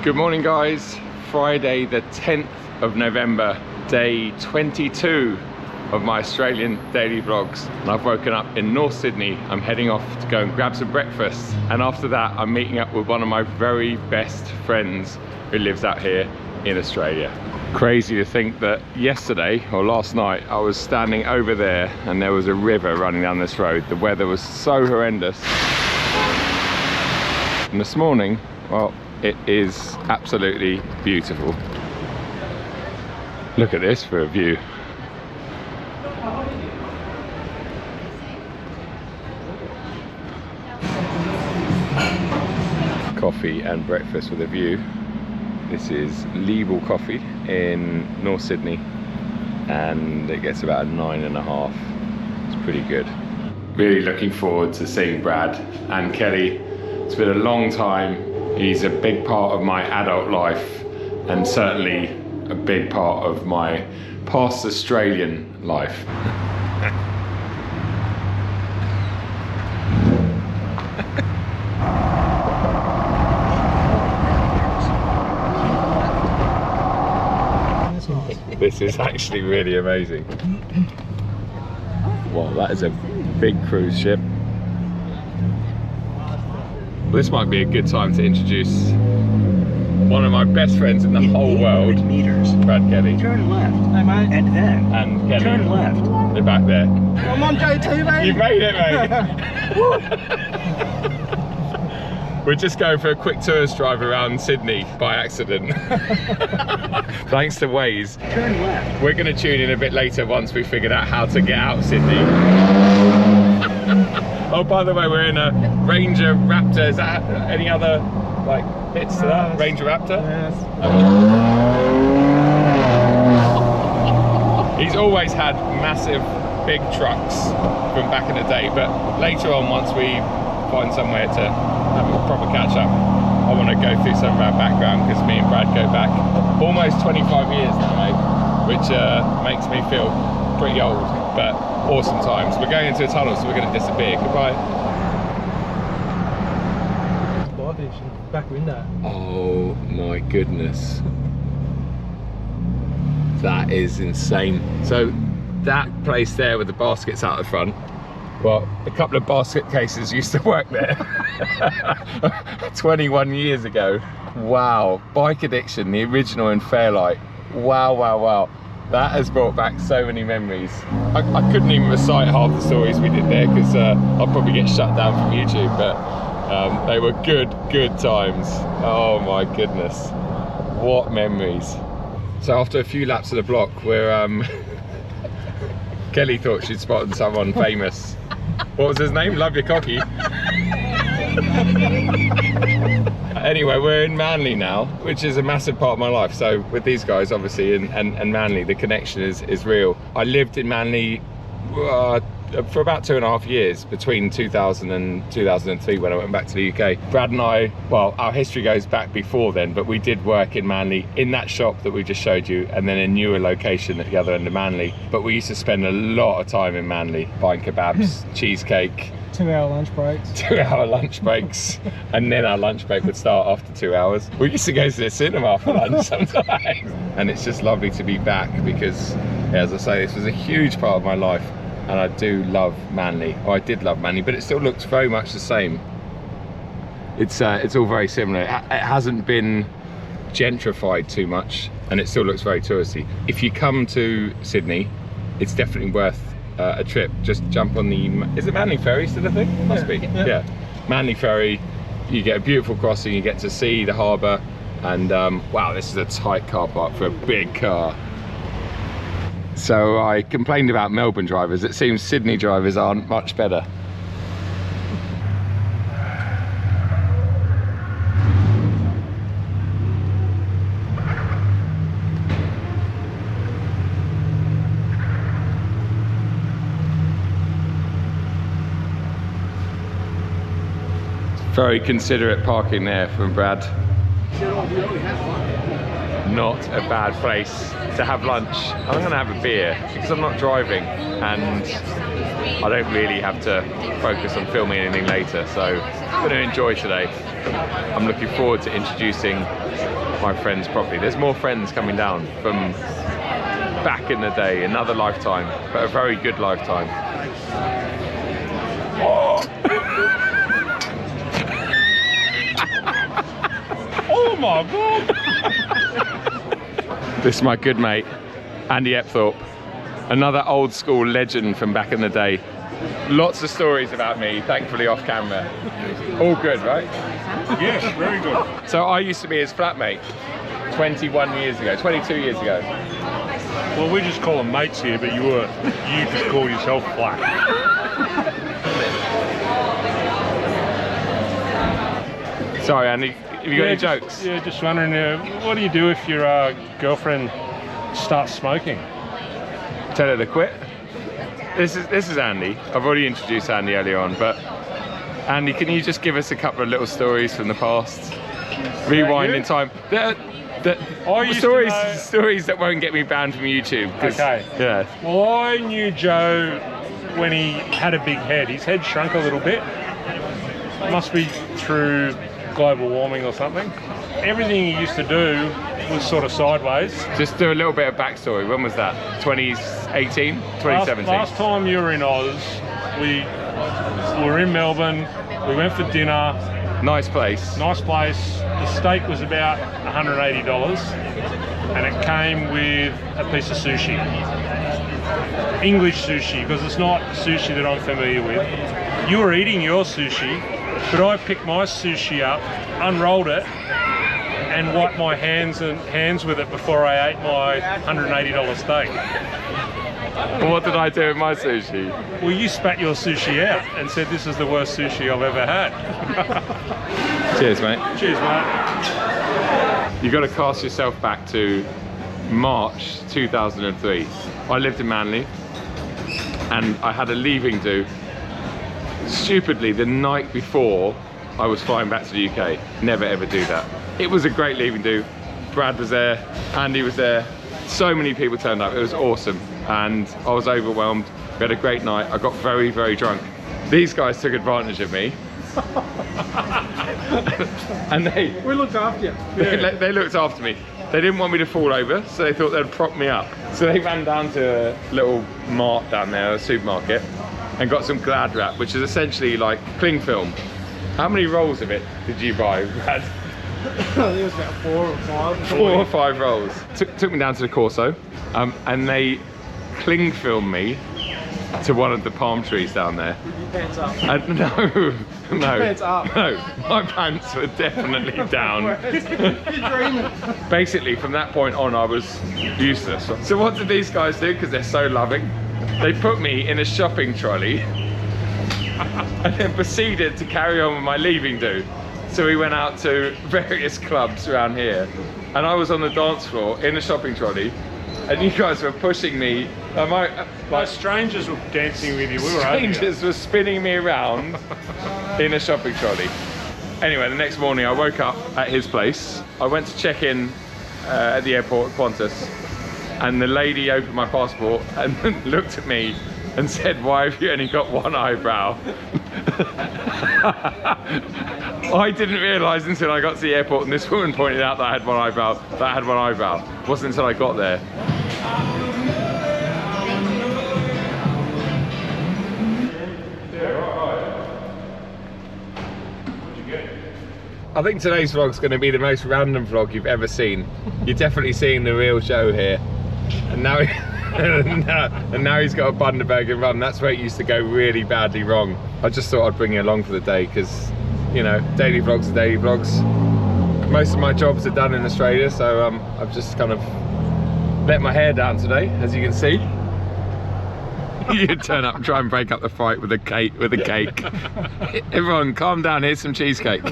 Good morning guys, Friday the 10th of November, day 22 of my Australian daily vlogs. And I've woken up in North Sydney. I'm heading off to go and grab some breakfast, and after that I'm meeting up with one of my very best friends who lives out here in Australia. Crazy to think that yesterday or last night I was standing over there and there was a river running down this road. The weather was so horrendous, and this morning, well, it is absolutely beautiful. Look at this for a view. Coffee and breakfast with a view. This is Legal Coffee in North Sydney, and it gets about a 9.5. It's pretty good. Really looking forward to seeing Brad and Kelly. It's been a long time. He's a big part of my adult life, and certainly a big part of my past Australian life. This is actually really amazing. Wow, that is a big cruise ship. This might be a good time to introduce one of my best friends in the whole world, Brad Kelly. Turn left, and then Kelly. Turn left. They're back there. I'm on J2, mate. You made it, mate. We're just going for a quick tourist drive around Sydney by accident. Thanks to Waze. Turn left. We're going to tune in a bit later once we figured out how to get out of Sydney. Oh, by the way, we're in a Ranger Raptor. Is that any other like bits to that? Ranger Raptor? Yes. He's always had massive, big trucks from back in the day, but later on, once we find somewhere to have a proper catch up, I want to go through some of our background, because me and Brad go back almost 25 years now, mate, which makes me feel pretty old, but awesome times. We're going into a tunnel, so we're going to disappear. Goodbye. Back window. Oh my goodness. That is insane. So that place there with the baskets out the front, well, a couple of basket cases used to work there 21 years ago. Wow. Bike Addiction, the original in Fairlight. Wow, wow, wow. That has brought back so many memories. I couldn't even recite half the stories we did there, because I'll probably get shut down from YouTube, but they were good times. Oh my goodness. What memories. So after a few laps of the block, we're Kelly thought she'd spotted someone famous. What was his name? Love Your Cocky. Anyway, we're in Manly now, which is a massive part of my life. So with these guys, obviously, and Manly, the connection is real. I lived in Manly for about 2.5 years, between 2000 and 2003, when I went back to the UK. Brad and I, well, our history goes back before then, but we did work in Manly, in that shop that we just showed you, and then a newer location at the other end of Manly. But we used to spend a lot of time in Manly, buying kebabs, cheesecake. 2-hour lunch breaks. 2-hour lunch breaks, and then our lunch break would start after 2 hours. We used to go to the cinema for lunch sometimes. And it's just lovely to be back, because, as I say, this was a huge part of my life. And I do love Manly, or I did love Manly, but it still looks very much the same. It's all very similar. It hasn't been gentrified too much, and it still looks very touristy. If you come to Sydney, it's definitely worth a trip. Just jump on the, is it Manly Ferry still a thing? Must be, yeah. Manly Ferry, you get a beautiful crossing, you get to see the harbour, and wow, this is a tight car park for a big car. So I complained about Melbourne drivers. It seems Sydney drivers aren't much better. Very considerate parking there from Brad. Not a bad place to have lunch. I'm gonna have a beer because I'm not driving, and I don't really have to focus on filming anything later, so I'm gonna enjoy today. I'm looking forward to introducing my friends properly. There's more friends coming down from back in the day, another lifetime, but a very good lifetime. Oh, Oh my god! this is my good mate, Andy Epthorpe, another old school legend from back in the day. Lots of stories about me, thankfully off camera. All good, right? Yes, very good. So I used to be his flatmate 21 years ago, 22 years ago. Well, we just call them mates here, but you just call yourself flat. Sorry, Andy, have you got any jokes? Yeah, just wondering, what do you do if your girlfriend starts smoking? Tell her to quit. This is Andy. I've already introduced Andy earlier on, but Andy, can you just give us a couple of little stories from the past? Rewind in time. Stories that won't get me banned from YouTube. Okay. Yeah. Well, I knew Joe when he had a big head. His head shrunk a little bit. Must be through global warming or something. Everything he used to do was sort of sideways. Just do a little bit of backstory. When was that? 2018? 2017? Last time you were in Oz, we were in Melbourne. We went for dinner. Nice place. Nice place. The steak was about $180 and it came with a piece of sushi. English sushi, because it's not sushi that I'm familiar with. You were eating your sushi, but I picked my sushi up, unrolled it, and wiped my hands with it before I ate my $180 steak. Well, what did I do with my sushi? Well, you spat your sushi out and said this is the worst sushi I've ever had. Cheers, mate. Cheers, mate. You've got to cast yourself back to March 2003. I lived in Manly and I had a leaving do. Stupidly, the night before I was flying back to the UK. Never ever do that. It was a great leaving do. Brad was there, Andy was there. So many people turned up, it was awesome. And I was overwhelmed. We had a great night. I got very, very drunk. These guys took advantage of me. And We looked after you. they looked after me. They didn't want me to fall over, so they thought they'd prop me up. So they ran down to a little mart down there, a supermarket, and got some Glad wrap, which is essentially like cling film. How many rolls of it did you buy, Brad? I think it was about 4 or 5. 4 or 5 rolls. Took me down to the Corso, and they cling filmed me to one of the palm trees down there. With your pants up. No, Pants up. no, my pants were definitely down. You're dreaming. Basically, from that point on, I was useless. So what did these guys do? Because they're so loving. They put me in a shopping trolley and then proceeded to carry on with my leaving do. So we went out to various clubs around here and I was on the dance floor in a shopping trolley and you guys were pushing me. Like strangers were dancing with you. We were Strangers were spinning me around in a shopping trolley. Anyway, the next morning I woke up at his place. I went to check in at the airport at Qantas and the lady opened my passport and looked at me and said, "Why have you only got one eyebrow?" I didn't realise until I got to the airport and this woman pointed out that I had one eyebrow. It wasn't until I got there. I think today's vlog's going to be the most random vlog you've ever seen. You're definitely seeing the real show here. And now, and now he's got a Bundaberg run. That's where it used to go really badly wrong. I just thought I'd bring you along for the day because, you know, daily vlogs are daily vlogs. Most of my jobs are done in Australia, so I've just kind of let my hair down today, as you can see. You turn up and try and break up the fight with a cake. Everyone, calm down. Here's some cheesecake.